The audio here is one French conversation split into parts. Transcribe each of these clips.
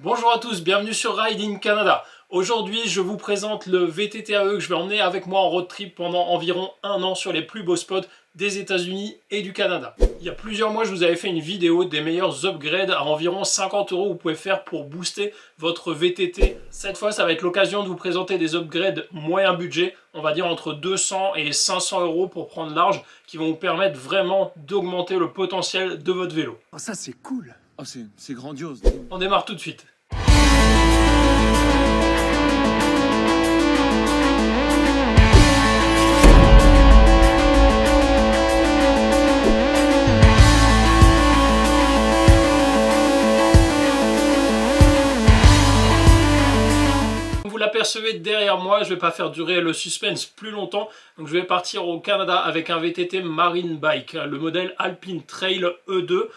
Bonjour à tous, bienvenue sur Ride in Canada. Aujourd'hui, je vous présente le VTT AE que je vais emmener avec moi en road trip pendant environ un an sur les plus beaux spots des États-Unis et du Canada. Il y a plusieurs mois, je vous avais fait une vidéo des meilleurs upgrades à environ 50 € que vous pouvez faire pour booster votre VTT. Cette fois, ça va être l'occasion de vous présenter des upgrades moyen budget, on va dire entre 200 et 500 € pour prendre large, qui vont vous permettre vraiment d'augmenter le potentiel de votre vélo. Oh, ça c'est cool. Oh, c'est grandiose. On démarre tout de suite. Vous l'apercevez derrière moi, je ne vais pas faire durer le suspense plus longtemps, donc je vais partir au Canada avec un VTT Marine Bike, le modèle Alpine Trail E2.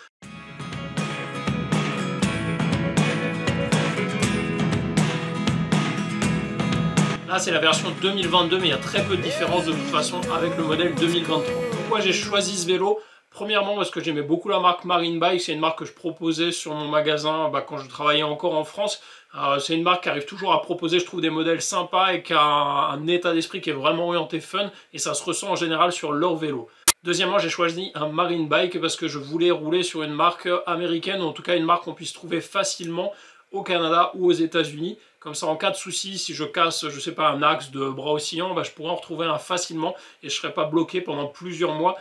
Là c'est la version 2022, mais il y a très peu de différence de toute façon avec le modèle 2023. Pourquoi j'ai choisi ce vélo ? Premièrement parce que j'aimais beaucoup la marque Marine Bike, c'est une marque que je proposais sur mon magasin quand je travaillais encore en France. C'est une marque qui arrive toujours à proposer, je trouve, des modèles sympas et qui a un état d'esprit qui est vraiment orienté fun, et ça se ressent en général sur leur vélo. Deuxièmement, j'ai choisi un Marine Bike parce que je voulais rouler sur une marque américaine, ou en tout cas une marque qu'on puisse trouver facilement au Canada ou aux États-Unis. Comme ça, en cas de souci, si je casse, je sais pas, un axe de bras oscillant, je pourrais en retrouver un facilement et je serais pas bloqué pendant plusieurs mois.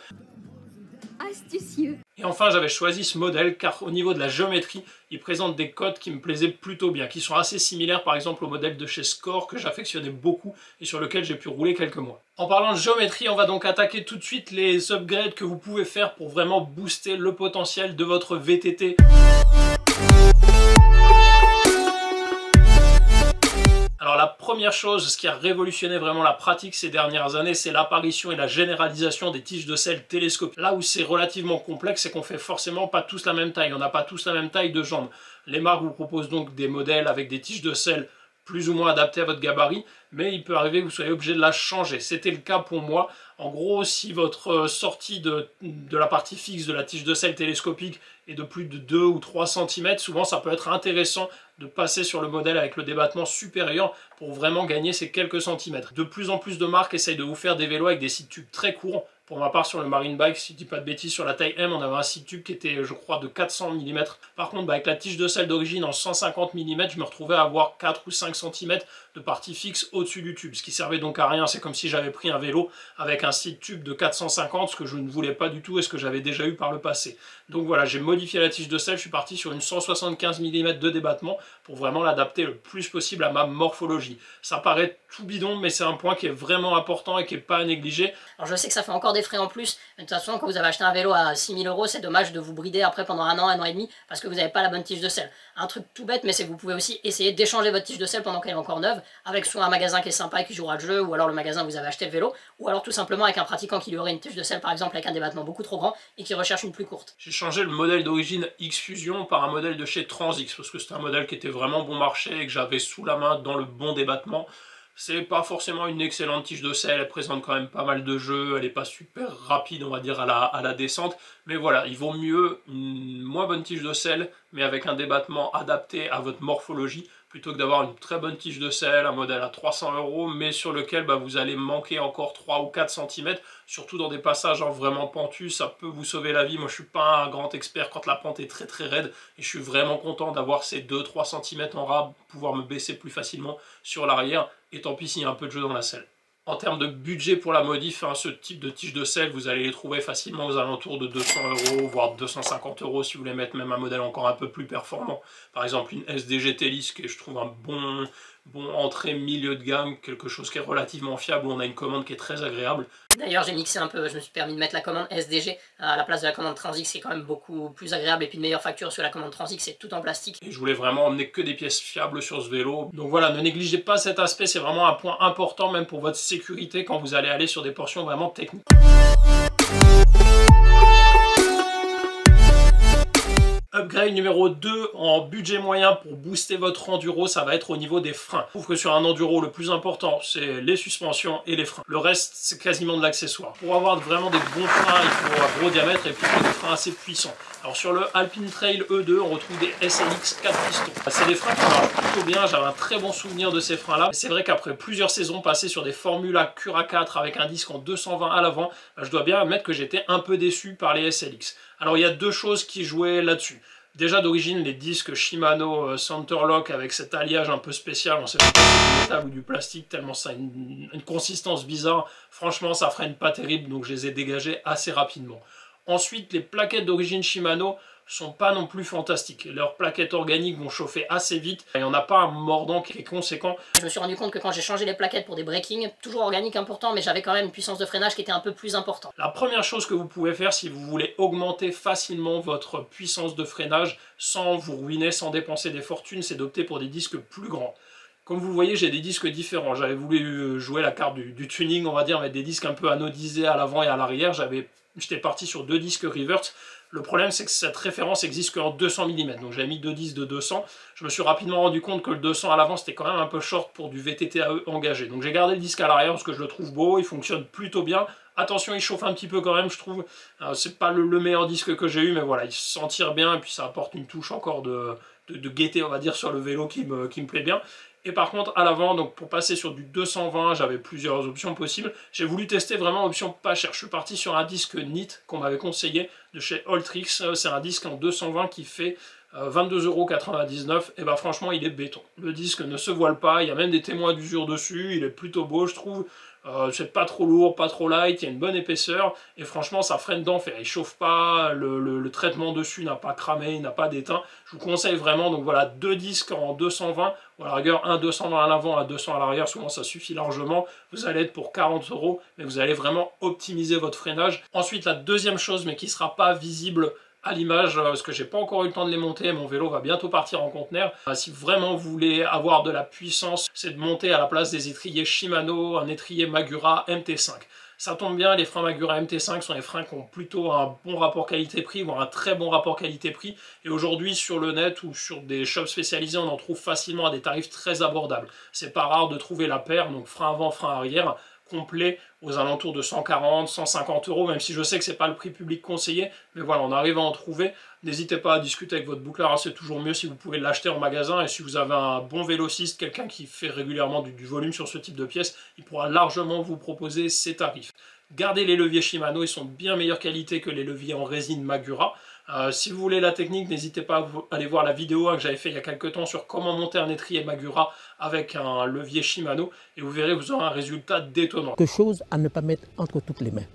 Astucieux. Et enfin, j'avais choisi ce modèle car au niveau de la géométrie, il présente des codes qui me plaisaient plutôt bien, qui sont assez similaires par exemple au modèle de chez Score que j'affectionnais beaucoup et sur lequel j'ai pu rouler quelques mois. En parlant de géométrie, on va donc attaquer tout de suite les upgrades que vous pouvez faire pour vraiment booster le potentiel de votre VTT. Alors la première chose, ce qui a révolutionné vraiment la pratique ces dernières années, c'est l'apparition et la généralisation des tiges de selle télescopiques. Là où c'est relativement complexe, c'est qu'on fait forcément pas tous la même taille, on n'a pas tous la même taille de jambes. Les marques vous proposent donc des modèles avec des tiges de selle plus ou moins adaptées à votre gabarit, mais il peut arriver que vous soyez obligé de la changer. C'était le cas pour moi. En gros, si votre sortie de la partie fixe de la tige de selle télescopique est de plus de 2 ou 3 cm, souvent ça peut être intéressant de passer sur le modèle avec le débattement supérieur pour vraiment gagner ces quelques centimètres. De plus en plus de marques essayent de vous faire des vélos avec des scies tubes très courts. Pour ma part, sur le Marine Bike, si je dis pas de bêtises, sur la taille M, on avait un scie tube qui était, je crois, de 400 mm. Par contre, avec la tige de selle d'origine en 150 mm, je me retrouvais à avoir 4 ou 5 cm de partie fixe au-dessus du tube, ce qui servait donc à rien. C'est comme si j'avais pris un vélo avec un scie tube de 450, ce que je ne voulais pas du tout et ce que j'avais déjà eu par le passé. Donc voilà, j'ai modifié la tige de selle, je suis parti sur une 175 mm de débattement pour vraiment l'adapter le plus possible à ma morphologie. Ça paraît tout bidon, mais c'est un point qui est vraiment important et qui n'est pas à négliger. Alors je sais que ça fait encore des frais en plus, mais de toute façon quand vous avez acheté un vélo à 6 000 €, c'est dommage de vous brider après pendant un an et demi parce que vous n'avez pas la bonne tige de selle. Un truc tout bête, mais c'est que vous pouvez aussi essayer d'échanger votre tige de selle pendant qu'elle est encore neuve, avec soit un magasin qui est sympa et qui jouera le jeu, ou alors le magasin où vous avez acheté le vélo, ou alors tout simplement avec un pratiquant qui lui aurait une tige de selle par exemple avec un débattement beaucoup trop grand et qui recherche une plus courte. J'ai changé le modèle d'origine X-Fusion par un modèle de chez Transix parce que c'était un modèle qui était vraiment bon marché et que j'avais sous la main dans le bon débattement. C'est pas forcément une excellente tige de selle, elle présente quand même pas mal de jeux, elle n'est pas super rapide on va dire à la descente, mais voilà, il vaut mieux une moins bonne tige de selle, mais avec un débattement adapté à votre morphologie, plutôt que d'avoir une très bonne tige de selle, un modèle à 300 €, mais sur lequel vous allez manquer encore 3 ou 4 cm, surtout dans des passages vraiment pentus, ça peut vous sauver la vie. Moi je suis pas un grand expert quand la pente est très très raide, et je suis vraiment content d'avoir ces 2-3 cm en rab, pouvoir me baisser plus facilement sur l'arrière, et tant pis s'il y a un peu de jeu dans la selle. En termes de budget pour la modif, ce type de tige de selle, vous allez les trouver facilement aux alentours de 200 €, voire 250 € si vous voulez mettre même un modèle encore un peu plus performant. Par exemple une SDG Telis, qui est, je trouve, un bon entrée milieu de gamme, quelque chose qui est relativement fiable, où on a une commande qui est très agréable. D'ailleurs j'ai mixé un peu, je me suis permis de mettre la commande SDG à la place de la commande Transix, qui est quand même beaucoup plus agréable et puis de meilleure facture sur la commande Transix, c'est tout en plastique. Et je voulais vraiment emmener que des pièces fiables sur ce vélo. Donc voilà, ne négligez pas cet aspect, c'est vraiment un point important même pour votre sécurité quand vous allez aller sur des portions vraiment techniques. Grille numéro 2 en budget moyen pour booster votre enduro, ça va être au niveau des freins. Je trouve que sur un enduro, le plus important, c'est les suspensions et les freins. Le reste, c'est quasiment de l'accessoire. Pour avoir vraiment des bons freins, il faut un gros diamètre et puis des freins assez puissants. Alors sur le Alpine Trail E2, on retrouve des SLX 4 pistons. C'est des freins qui marchent plutôt bien, j'avais un très bon souvenir de ces freins-là. C'est vrai qu'après plusieurs saisons passées sur des Formula Cura 4 avec un disque en 220 à l'avant, je dois bien admettre que j'étais un peu déçu par les SLX. Alors il y a deux choses qui jouaient là-dessus. Déjà d'origine, les disques Shimano Centerlock avec cet alliage un peu spécial, on sait pas si c'est du métal ou du plastique, tellement ça a une consistance bizarre. Franchement, ça freine pas terrible, donc je les ai dégagés assez rapidement. Ensuite, les plaquettes d'origine Shimano sont pas non plus fantastiques. Leurs plaquettes organiques vont chauffer assez vite et on n'a pas un mordant qui est conséquent. Je me suis rendu compte que quand j'ai changé les plaquettes pour des breakings, toujours organiques important, mais j'avais quand même une puissance de freinage qui était un peu plus importante. La première chose que vous pouvez faire si vous voulez augmenter facilement votre puissance de freinage sans vous ruiner, sans dépenser des fortunes, c'est d'opter pour des disques plus grands. Comme vous le voyez, j'ai des disques différents. J'avais voulu jouer la carte du tuning, on va dire, avec des disques un peu anodisés à l'avant et à l'arrière. J'étais parti sur 2 disques revert. Le problème, c'est que cette référence existe qu'en 200 mm. Donc j'ai mis 2 disques de 200. Je me suis rapidement rendu compte que le 200 à l'avant, c'était quand même un peu short pour du VTT-AE engagé. Donc j'ai gardé le disque à l'arrière parce que je le trouve beau, il fonctionne plutôt bien. Attention, il chauffe un petit peu quand même, je trouve. C'est pas le meilleur disque que j'ai eu, mais voilà, il s'en tire bien et puis ça apporte une touche encore de gaieté, on va dire, sur le vélo qui me plaît bien. Et par contre, à l'avant, donc pour passer sur du 220, j'avais plusieurs options possibles. J'ai voulu tester vraiment option pas chère. Je suis parti sur un disque NIT qu'on m'avait conseillé de chez Ultrix. C'est un disque en 220 qui fait 22,99 €. Et bah franchement, il est béton. Le disque ne se voile pas. Il y a même des témoins d'usure dessus. Il est plutôt beau, je trouve. C'est pas trop lourd, pas trop light, il y a une bonne épaisseur et franchement ça freine d'enfer, il chauffe pas, le traitement dessus n'a pas cramé, il n'a pas d'éteint. Je vous conseille vraiment, donc voilà, 2 disques en 220, ou à la rigueur un 220 à l'avant, un 200 à l'arrière, souvent ça suffit largement. Vous allez être pour 40 €, mais vous allez vraiment optimiser votre freinage. Ensuite la deuxième chose, mais qui sera pas visible à l'image, parce que j'ai pas encore eu le temps de les monter, mon vélo va bientôt partir en conteneur. Si vraiment vous voulez avoir de la puissance, c'est de monter à la place des étriers Shimano un étrier Magura MT5. Ça tombe bien, les freins Magura MT5 sont des freins qui ont plutôt un bon rapport qualité-prix, voire un très bon rapport qualité-prix. Et aujourd'hui, sur le net ou sur des shops spécialisés, on en trouve facilement à des tarifs très abordables. C'est pas rare de trouver la paire, donc frein avant, frein arrière, complet aux alentours de 140, 150 €, même si je sais que c'est pas le prix public conseillé, mais voilà, on arrive à en trouver. N'hésitez pas à discuter avec votre boucleur, c'est toujours mieux si vous pouvez l'acheter en magasin, et si vous avez un bon vélociste, quelqu'un qui fait régulièrement du volume sur ce type de pièces, il pourra largement vous proposer ces tarifs. Gardez les leviers Shimano, ils sont de bien meilleure qualité que les leviers en résine Magura. Si vous voulez la technique, n'hésitez pas à aller voir la vidéo que j'avais fait il y a quelques temps sur comment monter un étrier Magura avec un levier Shimano et vous verrez, vous aurez un résultat détonnant. Quelque chose à ne pas mettre entre toutes les mains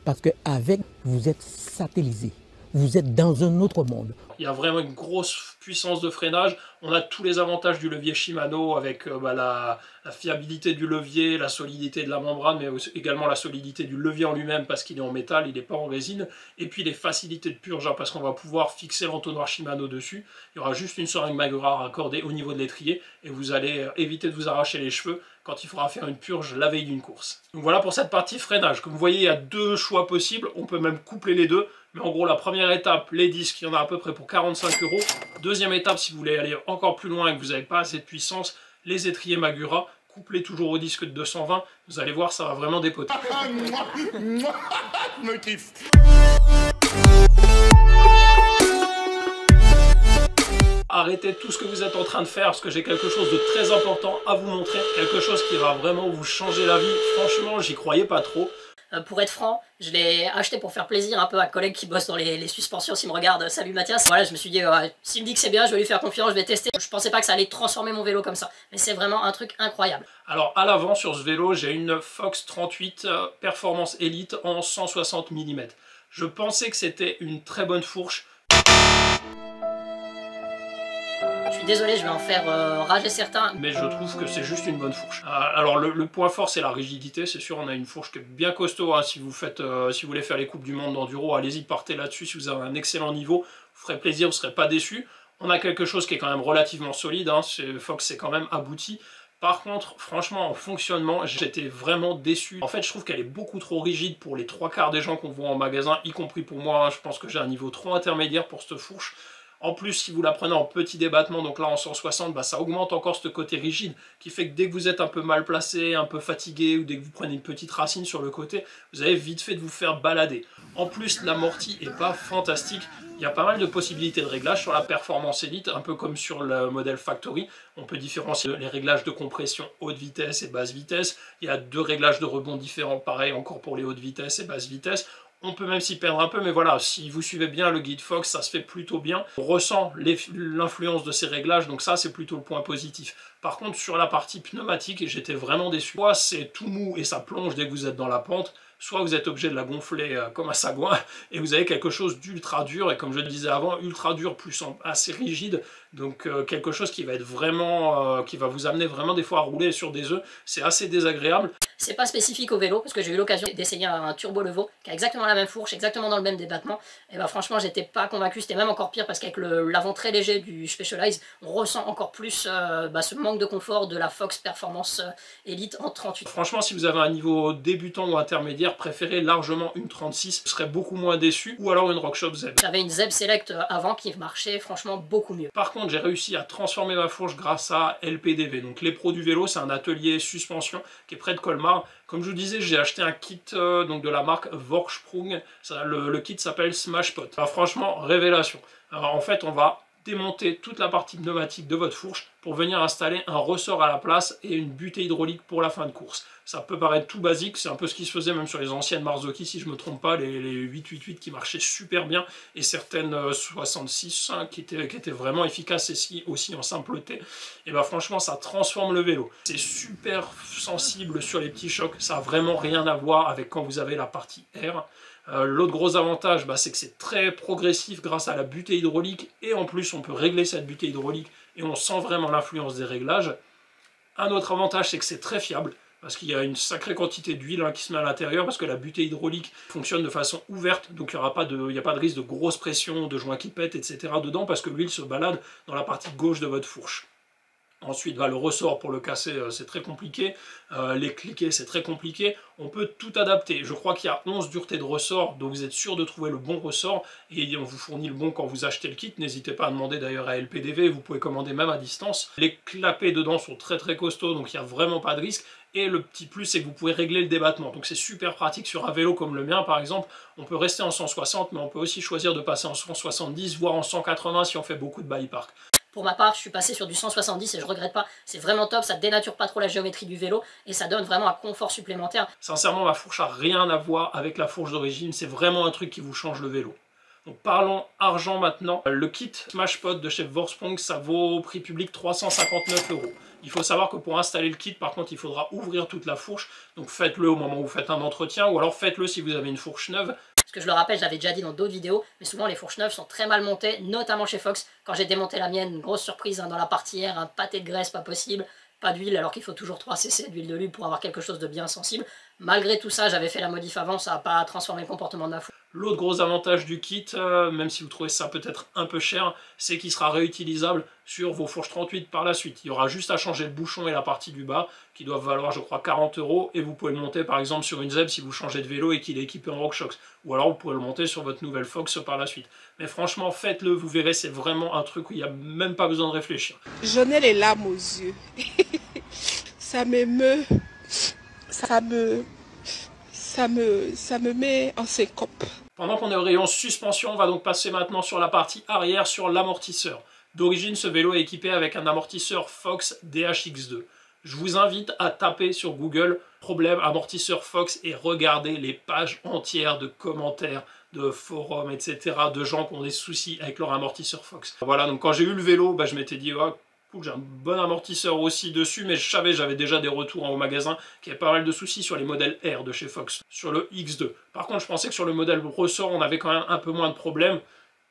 parce qu'avec, vous êtes satellisé. Vous êtes dans un autre monde. Il y a vraiment une grosse puissance de freinage. On a tous les avantages du levier Shimano avec la fiabilité du levier, la solidité de la membrane, mais également la solidité du levier en lui-même parce qu'il est en métal, il n'est pas en résine. Et puis les facilités de purge parce qu'on va pouvoir fixer l'entonnoir Shimano dessus. Il y aura juste une seringue Magura raccordée au niveau de l'étrier et vous allez éviter de vous arracher les cheveux quand il faudra faire une purge la veille d'une course. Donc voilà pour cette partie freinage. Comme vous voyez, il y a 2 choix possibles. On peut même coupler les deux. Mais en gros, la première étape, les disques, il y en a à peu près pour 45 €. Deuxième étape, si vous voulez aller encore plus loin et que vous n'avez pas assez de puissance, les étriers Magura, couplés toujours au disque de 220. Vous allez voir, ça va vraiment dépoter. Je me kiffe. Arrêtez tout ce que vous êtes en train de faire parce que j'ai quelque chose de très important à vous montrer. Quelque chose qui va vraiment vous changer la vie. Franchement, j'y croyais pas trop. Pour être franc, je l'ai acheté pour faire plaisir un peu à un collègue qui bosse dans les suspensions, s'il me regarde, salut Mathias. Voilà, je me suis dit, s'il me dit que c'est bien, je vais lui faire confiance, je vais tester. Je pensais pas que ça allait transformer mon vélo comme ça, mais c'est vraiment un truc incroyable. Alors à l'avant sur ce vélo, j'ai une Fox 38 Performance Elite en 160 mm. Je pensais que c'était une très bonne fourche. Je suis désolé, je vais en faire rager certains. Mais je trouve que c'est juste une bonne fourche. Alors le point fort c'est la rigidité, c'est sûr on a une fourche qui est bien costaud, hein. Si vous voulez faire les coupes du monde d'enduro, allez-y, partez là-dessus, si vous avez un excellent niveau, vous ferez plaisir, vous ne serez pas déçus. On a quelque chose qui est quand même relativement solide, hein. Fox c'est quand même abouti. Par contre, franchement, en fonctionnement, j'étais vraiment déçu. En fait, je trouve qu'elle est beaucoup trop rigide pour les 3/4 des gens qu'on voit en magasin, y compris pour moi, hein. Je pense que j'ai un niveau trop intermédiaire pour cette fourche. En plus, si vous la prenez en petit débattement, donc là en 160, bah, ça augmente encore ce côté rigide, qui fait que dès que vous êtes un peu mal placé, un peu fatigué, ou dès que vous prenez une petite racine sur le côté, vous avez vite fait de vous faire balader. En plus, l'amorti est pas fantastique. Il y a pas mal de possibilités de réglage sur la performance Elite, un peu comme sur le modèle Factory. On peut différencier les réglages de compression haute vitesse et basse vitesse. Il y a 2 réglages de rebond différents, pareil encore pour les hautes vitesses et basse vitesse. On peut même s'y perdre un peu, mais voilà, si vous suivez bien le guide Fox, ça se fait plutôt bien. On ressent l'influence de ces réglages, donc ça c'est plutôt le point positif. Par contre, sur la partie pneumatique, et j'étais vraiment déçu, soit c'est tout mou et ça plonge dès que vous êtes dans la pente, soit vous êtes obligé de la gonfler comme un sagouin, et vous avez quelque chose d'ultra dur, et comme je le disais avant, ultra dur plus assez rigide, donc quelque chose qui va être vraiment, qui va vous amener vraiment des fois à rouler sur des œufs, c'est assez désagréable. C'est pas spécifique au vélo, parce que j'ai eu l'occasion d'essayer un Turbo Levo, qui a exactement la même fourche, exactement dans le même débattement, et bah franchement j'étais pas convaincu, c'était même encore pire, parce qu'avec l'avant très léger du Specialized, on ressent encore plus ce manque de confort de la Fox Performance Elite en 38. Franchement, si vous avez un niveau débutant ou intermédiaire, préférez largement une 36, vous serez beaucoup moins déçu, ou alors une RockShop Zeb. J'avais une Zeb Select avant qui marchait franchement beaucoup mieux. Par contre, j'ai réussi à transformer ma fourche grâce à LPDV. Donc les pros du vélo, c'est un atelier suspension qui est près de Colmar. Comme je vous disais, j'ai acheté un kit donc de la marque Vorsprung. Le kit s'appelle Smashpot. Alors, franchement, révélation. Alors, en fait, on va démonter toute la partie pneumatique de votre fourche pour venir installer un ressort à la place et une butée hydraulique pour la fin de course. Ça peut paraître tout basique, c'est un peu ce qui se faisait même sur les anciennes Marzocchi, si je ne me trompe pas, les 888 qui marchaient super bien, et certaines 66 qui étaient vraiment efficaces aussi en simpleté. Et bah franchement, ça transforme le vélo. C'est super sensible sur les petits chocs, ça n'a vraiment rien à voir avec quand vous avez la partie air. L'autre gros avantage, c'est que c'est très progressif grâce à la butée hydraulique, et en plus on peut régler cette butée hydraulique et on sent vraiment l'influence des réglages. Un autre avantage, c'est que c'est très fiable, parce qu'il y a une sacrée quantité d'huile qui se met à l'intérieur, parce que la butée hydraulique fonctionne de façon ouverte, donc il n'y a pas de risque de grosse pression, de joints qui pètent, etc. dedans, parce que l'huile se balade dans la partie gauche de votre fourche. Ensuite, le ressort pour le casser, c'est très compliqué. Les cliquer, c'est très compliqué. On peut tout adapter. Je crois qu'il y a 11 duretés de ressort, donc vous êtes sûr de trouver le bon ressort. Et on vous fournit le bon quand vous achetez le kit. N'hésitez pas à demander d'ailleurs à LPDV. Vous pouvez commander même à distance. Les clapets dedans sont très très costauds, donc il n'y a vraiment pas de risque. Et le petit plus, c'est que vous pouvez régler le débattement. Donc c'est super pratique sur un vélo comme le mien, par exemple. On peut rester en 160, mais on peut aussi choisir de passer en 170, voire en 180 si on fait beaucoup de bike park. Pour ma part, je suis passé sur du 170 et je regrette pas, c'est vraiment top, ça dénature pas trop la géométrie du vélo et ça donne vraiment un confort supplémentaire. Sincèrement, ma fourche a rien à voir avec la fourche d'origine, c'est vraiment un truc qui vous change le vélo. Donc parlons argent maintenant. Le kit Smashpot de chez Vorsprung, ça vaut au prix public 359 €. Il faut savoir que pour installer le kit, par contre, il faudra ouvrir toute la fourche. Donc faites-le au moment où vous faites un entretien, ou alors faites-le si vous avez une fourche neuve. Parce que je le rappelle, j'avais déjà dit dans d'autres vidéos, mais souvent les fourches neuves sont très mal montées, notamment chez Fox. Quand j'ai démonté la mienne, une grosse surprise dans la partie air, un pâté de graisse pas possible, pas d'huile alors qu'il faut toujours 3 cc d'huile de lube pour avoir quelque chose de bien sensible. Malgré tout ça, j'avais fait la modif avant, ça n'a pas transformé le comportement de ma fourche. L'autre gros avantage du kit, même si vous trouvez ça peut-être un peu cher, c'est qu'il sera réutilisable sur vos fourches 38 par la suite. Il y aura juste à changer le bouchon et la partie du bas, qui doivent valoir je crois 40 €, et vous pouvez le monter par exemple sur une Zeb si vous changez de vélo et qu'il est équipé en RockShox. Ou alors vous pouvez le monter sur votre nouvelle Fox par la suite. Mais franchement, faites-le, vous verrez, c'est vraiment un truc où il n'y a même pas besoin de réfléchir. J'en ai les larmes aux yeux. Ça m'émeut, ça me met en syncope. Pendant qu'on est au rayon suspension, on va donc passer maintenant sur la partie arrière, sur l'amortisseur. D'origine, ce vélo est équipé avec un amortisseur Fox DHX2. Je vous invite à taper sur Google « problème amortisseur Fox » et regarder les pages entières de commentaires, de forums, etc. de gens qui ont des soucis avec leur amortisseur Fox. Voilà, donc quand j'ai eu le vélo, je m'étais dit oh, cool, j'ai un bon amortisseur aussi dessus, mais je savais, j'avais déjà des retours au magasin qui avaient pas mal de soucis sur les modèles R de chez Fox, sur le X2. Par contre, je pensais que sur le modèle ressort, on avait quand même un peu moins de problèmes.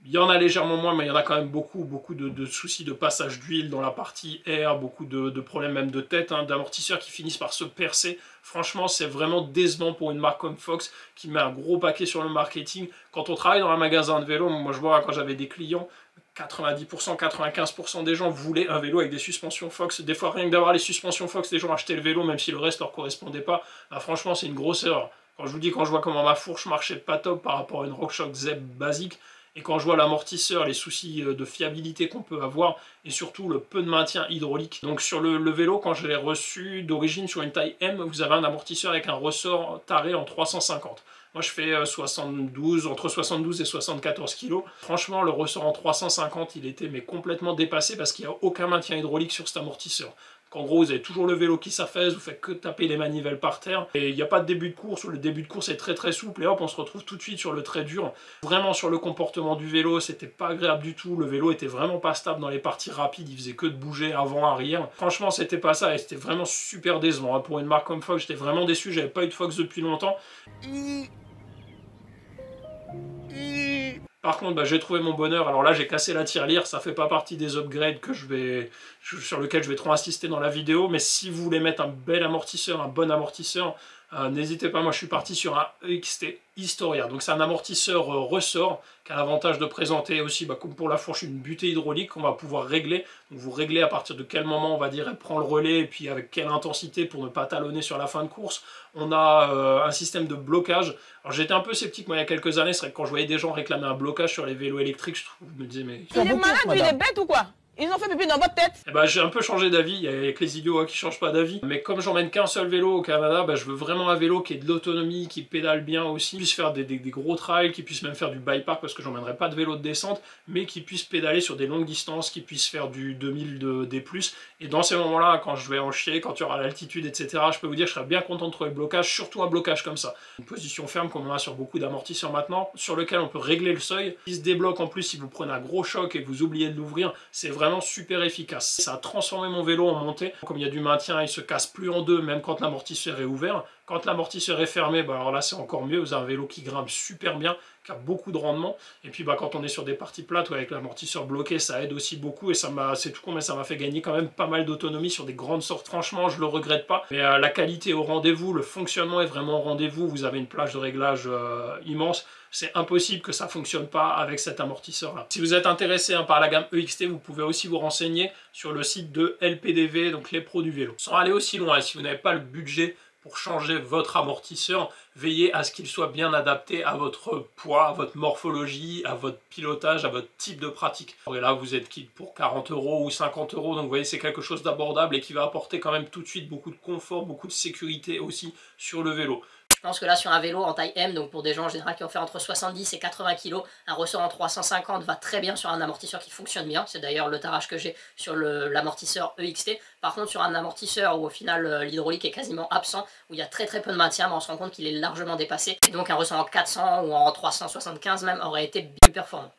Il y en a légèrement moins, mais il y en a quand même beaucoup de soucis de passage d'huile dans la partie air, beaucoup de problèmes même de tête, d'amortisseurs qui finissent par se percer. Franchement, c'est vraiment décevant pour une marque comme Fox qui met un gros paquet sur le marketing. Quand on travaille dans un magasin de vélo, moi je vois quand j'avais des clients, 90%, 95% des gens voulaient un vélo avec des suspensions Fox. Des fois, rien que d'avoir les suspensions Fox, les gens achetaient le vélo, même si le reste leur correspondait pas. Franchement, c'est une grosse erreur. Quand je vous dis, quand je vois comment ma fourche marchait pas top par rapport à une RockShox Zeb basique, Et quand je vois l'amortisseur, les soucis de fiabilité qu'on peut avoir, et surtout le peu de maintien hydraulique. Donc sur le vélo, quand je l'ai reçu d'origine sur une taille M, vous avez un amortisseur avec un ressort taré en 350. Moi je fais entre 72 et 74 kg. Franchement, le ressort en 350, il était mais complètement dépassé parce qu'il n'y a aucun maintien hydraulique sur cet amortisseur. En gros, vous avez toujours le vélo qui s'affaisse, vous faites que taper les manivelles par terre, et il n'y a pas de début de course, où le début de course est très souple, et hop, on se retrouve tout de suite sur le très dur. Vraiment sur le comportement du vélo, c'était pas agréable du tout, le vélo était vraiment pas stable dans les parties rapides, il faisait que de bouger avant, arrière. Franchement, c'était pas ça, et c'était vraiment super décevant. Pour une marque comme Fox, j'étais vraiment déçu, j'avais pas eu de Fox depuis longtemps. Par contre, j'ai trouvé mon bonheur. Alors là, j'ai cassé la tirelire. Ça fait pas partie des upgrades sur lesquels je vais trop insister dans la vidéo. Mais si vous voulez mettre un bel amortisseur, un bon amortisseur, n'hésitez pas. Moi, je suis parti sur un EXT Historia. Donc, c'est un amortisseur ressort qui a l'avantage de présenter aussi, comme pour la fourche, une butée hydraulique qu'on va pouvoir régler. Donc, vous réglez à partir de quel moment, on va dire, elle prend le relais et puis avec quelle intensité pour ne pas talonner sur la fin de course. On a un système de blocage. Alors, j'étais un peu sceptique, moi, il y a quelques années. C'est vrai que quand je voyais des gens réclamer un blocage sur les vélos électriques, je me disais, mais... Il est malade, il est bête ou quoi? Ils ont fait pipi dans votre tête? J'ai un peu changé d'avis, il y a que les idiots qui changent pas d'avis. Mais comme j'emmène qu'un seul vélo au Canada, je veux vraiment un vélo qui ait de l'autonomie, qui pédale bien aussi, qui puisse faire des gros trails, qui puisse même faire du bike park, parce que j'emmènerai pas de vélo de descente, mais qui puisse pédaler sur des longues distances, qui puisse faire du 2000 D+. Et dans ces moments-là, quand je vais en chier, quand il y aura l'altitude, etc., je peux vous dire que je serais bien content de trouver le blocage, surtout un blocage comme ça. Une position ferme comme on a sur beaucoup d'amortisseurs maintenant, sur lequel on peut régler le seuil, qui se débloque en plus si vous prenez un gros choc et que vous oubliez de l'ouvrir, c'est vraiment super efficace. Ça a transformé mon vélo en montée. Comme il y a du maintien, il se casse plus en deux, même quand l'amortisseur est ouvert. Quand l'amortisseur est fermé, alors là c'est encore mieux. Vous avez un vélo qui grimpe super bien, qui a beaucoup de rendement. Et puis quand on est sur des parties plates avec l'amortisseur bloqué, ça aide aussi beaucoup. Et c'est tout con, mais ça m'a fait gagner quand même pas mal d'autonomie sur des grandes sortes. Franchement, je le regrette pas. Mais la qualité est au rendez-vous, le fonctionnement est vraiment au rendez-vous. Vous avez une plage de réglage immense. C'est impossible que ça ne fonctionne pas avec cet amortisseur-là. Si vous êtes intéressé par la gamme EXT, vous pouvez aussi vous renseigner sur le site de LPDV, donc les pros du vélo. Sans aller aussi loin, si vous n'avez pas le budget pour changer votre amortisseur, veillez à ce qu'il soit bien adapté à votre poids, à votre morphologie, à votre pilotage, à votre type de pratique. Et là, vous êtes quitte pour 40 € ou 50 €, donc vous voyez, c'est quelque chose d'abordable et qui va apporter quand même tout de suite beaucoup de confort, beaucoup de sécurité aussi sur le vélo. Je pense que là, sur un vélo en taille M, donc pour des gens en général qui ont fait entre 70 et 80 kg, un ressort en 350 va très bien sur un amortisseur qui fonctionne bien. C'est d'ailleurs le tarage que j'ai sur l'amortisseur EXT. Par contre, sur un amortisseur où au final l'hydraulique est quasiment absent, où il y a très peu de maintien, on se rend compte qu'il est largement dépassé. Et donc un ressort en 400 ou en 375 même aurait été bien performant.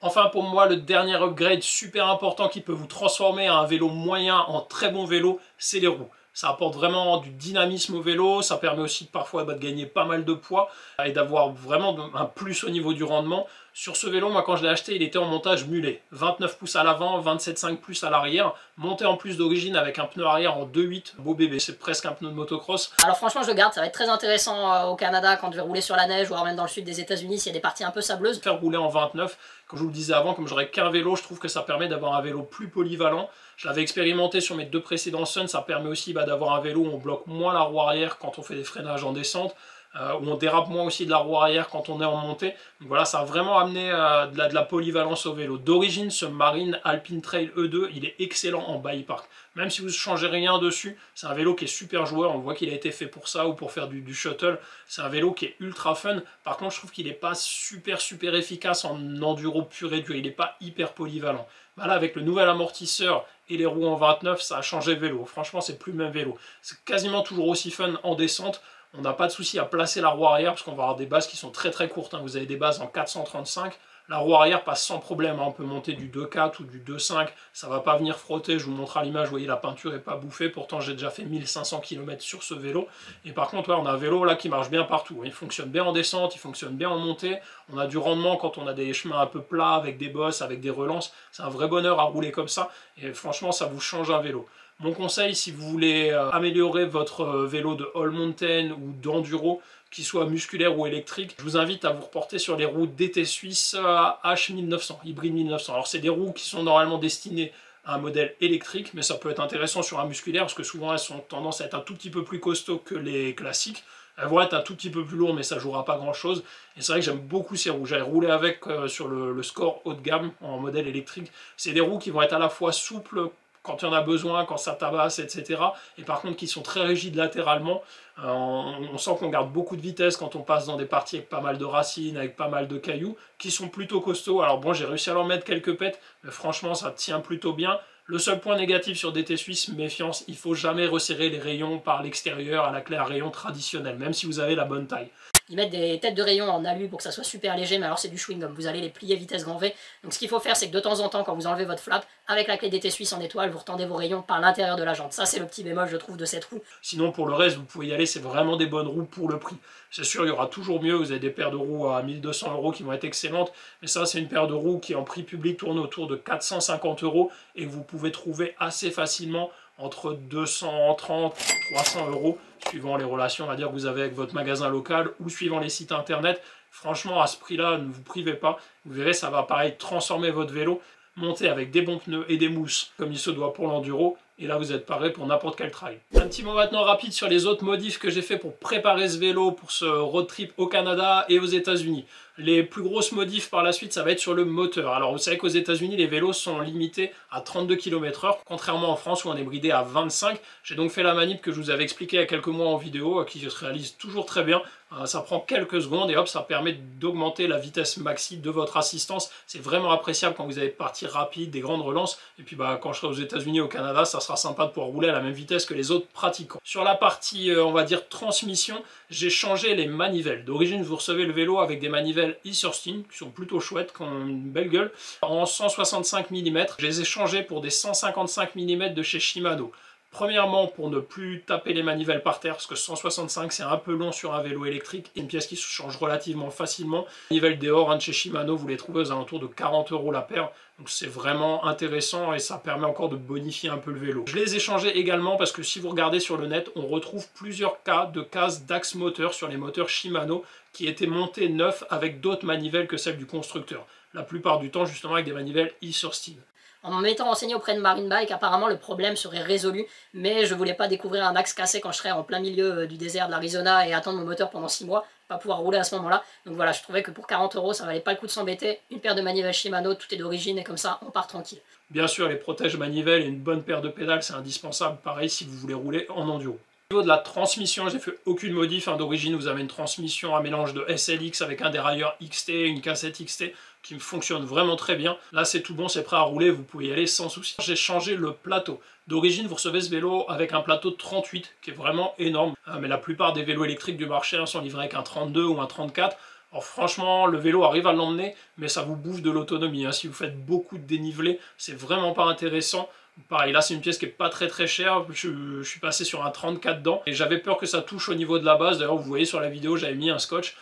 Enfin, pour moi, le dernier upgrade super important qui peut vous transformer un vélo moyen en très bon vélo, c'est les roues. Ça apporte vraiment du dynamisme au vélo, ça permet aussi parfois de gagner pas mal de poids et d'avoir vraiment un plus au niveau du rendement. Sur ce vélo, moi quand je l'ai acheté, il était en montage mulet. 29 pouces à l'avant, 27,5 pouces à l'arrière, monté en plus d'origine avec un pneu arrière en 2.8, beau bébé, c'est presque un pneu de motocross. Alors franchement je le garde, ça va être très intéressant au Canada quand je vais rouler sur la neige, ou même dans le sud des États-Unis s'il y a des parties un peu sableuses. Faire rouler en 29, comme je vous le disais avant, comme j'aurais qu'un vélo, je trouve que ça permet d'avoir un vélo plus polyvalent. Je l'avais expérimenté sur mes deux précédents Sun, ça permet aussi d'avoir un vélo où on bloque moins la roue arrière quand on fait des freinages en descente, où on dérape moins aussi de la roue arrière quand on est en montée. Donc voilà, ça a vraiment amené de la polyvalence au vélo. D'origine, ce Marine Alpine Trail E2, il est excellent en bike park. Même si vous ne changez rien dessus, c'est un vélo qui est super joueur. On voit qu'il a été fait pour ça ou pour faire du shuttle. C'est un vélo qui est ultra fun. Par contre, je trouve qu'il n'est pas super efficace en enduro pur et dur. Il n'est pas hyper polyvalent. Là, avec le nouvel amortisseur et les roues en 29, ça a changé le vélo. Franchement, c'est plus le même vélo. C'est quasiment toujours aussi fun en descente. On n'a pas de souci à placer la roue arrière parce qu'on va avoir des bases qui sont très courtes. Vous avez des bases en 435. La roue arrière passe sans problème. On peut monter du 2.4 ou du 2.5. Ça ne va pas venir frotter. Je vous montre à l'image. Vous voyez, la peinture n'est pas bouffée. Pourtant, j'ai déjà fait 1500 km sur ce vélo. Et par contre, on a un vélo là qui marche bien partout. Il fonctionne bien en descente. Il fonctionne bien en montée. On a du rendement quand on a des chemins un peu plats avec des bosses, avec des relances. C'est un vrai bonheur à rouler comme ça. Et franchement, ça vous change un vélo. Mon conseil, si vous voulez améliorer votre vélo de all mountain ou d'enduro, qu'il soit musculaire ou électrique, je vous invite à vous reporter sur les roues DT Suisse H1900, hybride 1900. Alors c'est des roues qui sont normalement destinées à un modèle électrique, mais ça peut être intéressant sur un musculaire, parce que souvent elles ont tendance à être un tout petit peu plus costauds que les classiques. Elles vont être un tout petit peu plus lourdes, mais ça jouera pas grand chose. Et c'est vrai que j'aime beaucoup ces roues. J'avais roulé avec sur le Score haut de gamme en modèle électrique. C'est des roues qui vont être à la fois souples quand il y en a besoin, quand ça tabasse, etc. Et par contre qui sont très rigides latéralement. On sent qu'on garde beaucoup de vitesse quand on passe dans des parties avec pas mal de racines, avec pas mal de cailloux, qui sont plutôt costauds. Alors bon, j'ai réussi à leur mettre quelques pètes, mais franchement ça tient plutôt bien. Le seul point négatif sur DT Suisse, méfiance, il ne faut jamais resserrer les rayons par l'extérieur à la clé à rayon traditionnelle, même si vous avez la bonne taille. Ils mettent des têtes de rayon en alu pour que ça soit super léger, mais alors c'est du chewing-gum, vous allez les plier vitesse grand V. Donc ce qu'il faut faire, c'est que de temps en temps, quand vous enlevez votre flap, avec la clé DT Suisse en étoile, vous retendez vos rayons par l'intérieur de la jante. Ça, c'est le petit bémol, je trouve, de cette roue. Sinon, pour le reste, vous pouvez y aller, c'est vraiment des bonnes roues pour le prix. C'est sûr, il y aura toujours mieux, vous avez des paires de roues à 1200 € qui vont être excellentes, mais ça, c'est une paire de roues qui, en prix public, tourne autour de 450 € et que vous pouvez trouver assez facilement entre 230 et 300 €, suivant les relations, on va dire, que vous avez avec votre magasin local ou suivant les sites internet. Franchement, à ce prix-là, ne vous privez pas. Vous verrez, ça va pareil transformer votre vélo, monter avec des bons pneus et des mousses, comme il se doit pour l'enduro. Et là, vous êtes paré pour n'importe quel trail. Un petit mot maintenant rapide sur les autres modifs que j'ai fait pour préparer ce vélo pour ce road trip au Canada et aux États-Unis. Les plus grosses modifs par la suite, ça va être sur le moteur. Alors vous savez qu'aux États-Unis, les vélos sont limités à 32 km/h, contrairement en France où on est bridé à 25. J'ai donc fait la manip que je vous avais expliqué il y a quelques mois en vidéo, qui se réalise toujours très bien. Ça prend quelques secondes et hop, ça permet d'augmenter la vitesse maxi de votre assistance. C'est vraiment appréciable quand vous avez des parties rapides, des grandes relances. Et puis quand je serai aux États-Unis, au Canada, ça sera sympa de pouvoir rouler à la même vitesse que les autres pratiquants. Sur la partie, on va dire, transmission, j'ai changé les manivelles. D'origine, vous recevez le vélo avec des manivelles Isurstein, qui sont plutôt chouettes, qui ont une belle gueule, en 165 mm. Je les ai changées pour des 155 mm de chez Shimano. Premièrement, pour ne plus taper les manivelles par terre, parce que 165 c'est un peu long sur un vélo électrique, et une pièce qui se change relativement facilement. Les manivelles Deore de chez Shimano, vous les trouvez aux alentours de 40 € la paire, donc c'est vraiment intéressant et ça permet encore de bonifier un peu le vélo. Je les ai changés également parce que si vous regardez sur le net, on retrouve plusieurs cas de cases d'axe moteur sur les moteurs Shimano qui étaient montés neufs avec d'autres manivelles que celles du constructeur. La plupart du temps justement avec des manivelles Isurstein. En m'étant renseigné auprès de Marine Bike, apparemment le problème serait résolu, mais je voulais pas découvrir un axe cassé quand je serais en plein milieu du désert de l'Arizona et attendre mon moteur pendant 6 mois, pas pouvoir rouler à ce moment-là. Donc voilà, je trouvais que pour 40 € ça valait pas le coup de s'embêter. Une paire de manivelles Shimano, tout est d'origine et comme ça on part tranquille. Bien sûr, les protèges manivelles et une bonne paire de pédales c'est indispensable, pareil si vous voulez rouler en enduro. Au niveau de la transmission, j'ai fait aucune modif. D'origine, vous avez une transmission, un mélange de SLX avec un dérailleur XT, une cassette XT qui fonctionne vraiment très bien. Là, c'est tout bon, c'est prêt à rouler, vous pouvez y aller sans souci. J'ai changé le plateau. D'origine, vous recevez ce vélo avec un plateau de 38, qui est vraiment énorme. Mais la plupart des vélos électriques du marché sont livrés avec un 32 ou un 34. Alors franchement, le vélo arrive à l'emmener, mais ça vous bouffe de l'autonomie. Si vous faites beaucoup de dénivelé, c'est vraiment pas intéressant. Pareil, là c'est une pièce qui est pas très chère, je suis passé sur un 34 dedans et j'avais peur que ça touche au niveau de la base. D'ailleurs vous voyez sur la vidéo j'avais mis un scotch,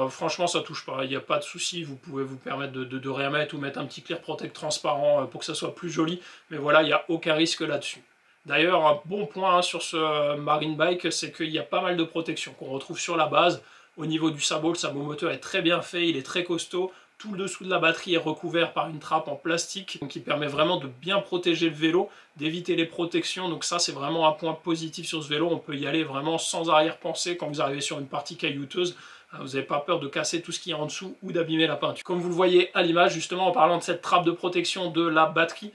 franchement ça touche pas, il n'y a pas de souci, vous pouvez vous permettre de remettre ou mettre un petit clear protect transparent pour que ça soit plus joli, mais voilà, il n'y a aucun risque là-dessus. D'ailleurs un bon point sur ce Marine Bike, c'est qu'il y a pas mal de protection qu'on retrouve sur la base. Au niveau du sabot, le sabot moteur est très bien fait, il est très costaud. Tout le dessous de la batterie est recouvert par une trappe en plastique qui permet vraiment de bien protéger le vélo, d'éviter les protections. Donc ça, c'est vraiment un point positif sur ce vélo. On peut y aller vraiment sans arrière-pensée quand vous arrivez sur une partie caillouteuse. Vous n'avez pas peur de casser tout ce qui est en dessous ou d'abîmer la peinture. Comme vous le voyez à l'image, justement, en parlant de cette trappe de protection de la batterie,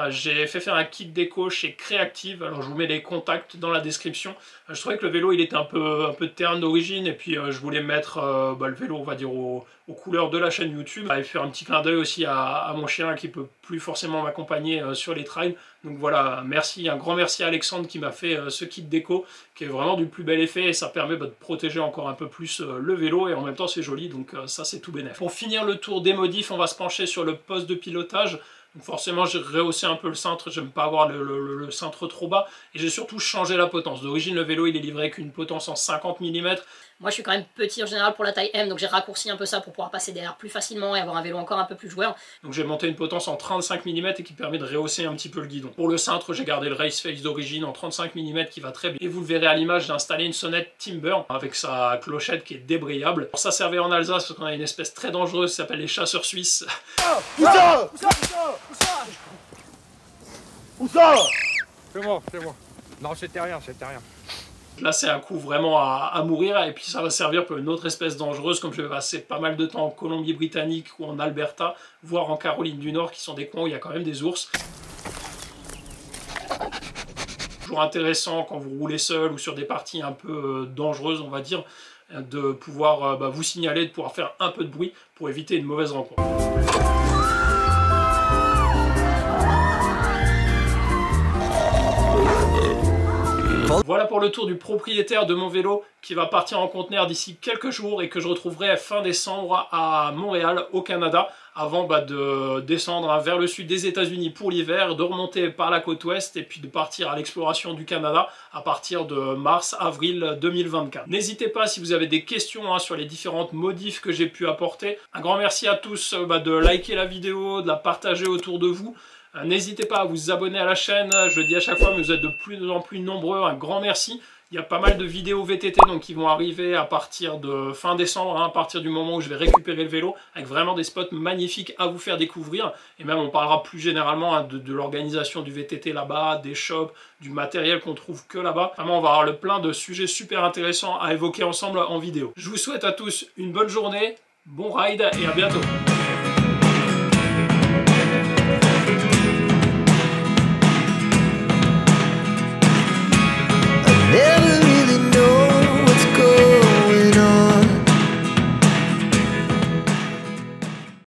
j'ai fait faire un kit déco chez Creactive. Alors je vous mets les contacts dans la description. Je trouvais que le vélo il était un peu de terrain d'origine et puis je voulais mettre le vélo on va dire aux couleurs de la chaîne YouTube. Et faire un petit clin d'œil aussi à mon chien qui peut plus forcément m'accompagner sur les trails. Donc voilà, merci, un grand merci à Alexandre qui m'a fait ce kit déco qui est vraiment du plus bel effet et ça permet de protéger encore un peu plus le vélo et en même temps c'est joli donc ça c'est tout bénef. Pour finir le tour des modifs, on va se pencher sur le poste de pilotage. Donc forcément j'ai rehaussé un peu le cintre, j'aime pas avoir le cintre trop bas et j'ai surtout changé la potence. D'origine le vélo il est livré avec une potence en 50 mm. Moi je suis quand même petit en général pour la taille M, donc j'ai raccourci un peu ça pour pouvoir passer derrière plus facilement et avoir un vélo encore un peu plus joueur. Donc j'ai monté une potence en 35 mm et qui permet de rehausser un petit peu le guidon. Pour le cintre j'ai gardé le race face d'origine en 35 mm qui va très bien. Et vous le verrez à l'image, j'ai installé une sonnette Timber avec sa clochette qui est débrayable. Ça servait en Alsace parce qu'on a une espèce très dangereuse qui s'appelle les chasseurs suisses. C'est moi. Non, c'était rien. Là, c'est un coup vraiment à mourir, et puis ça va servir pour une autre espèce dangereuse, comme je vais passer pas mal de temps en Colombie-Britannique ou en Alberta, voire en Caroline du Nord, qui sont des coins où il y a quand même des ours. Toujours intéressant quand vous roulez seul ou sur des parties un peu dangereuses, on va dire, de pouvoir vous signaler, de pouvoir faire un peu de bruit pour éviter une mauvaise rencontre. Voilà pour le tour du propriétaire de mon vélo qui va partir en conteneur d'ici quelques jours et que je retrouverai fin décembre à Montréal, au Canada, avant de descendre vers le sud des États-Unis pour l'hiver, de remonter par la côte ouest et puis de partir à l'exploration du Canada à partir de mars-avril 2024. N'hésitez pas si vous avez des questions sur les différentes modifs que j'ai pu apporter. Un grand merci à tous de liker la vidéo, de la partager autour de vous. N'hésitez pas à vous abonner à la chaîne, je le dis à chaque fois, mais vous êtes de plus en plus nombreux, un grand merci. Il y a pas mal de vidéos VTT donc, qui vont arriver à partir de fin décembre, à partir du moment où je vais récupérer le vélo, avec vraiment des spots magnifiques à vous faire découvrir. Et même on parlera plus généralement de l'organisation du VTT là-bas, des shops, du matériel qu'on trouve que là-bas. Vraiment on va avoir plein de sujets super intéressants à évoquer ensemble en vidéo. Je vous souhaite à tous une bonne journée, bon ride et à bientôt.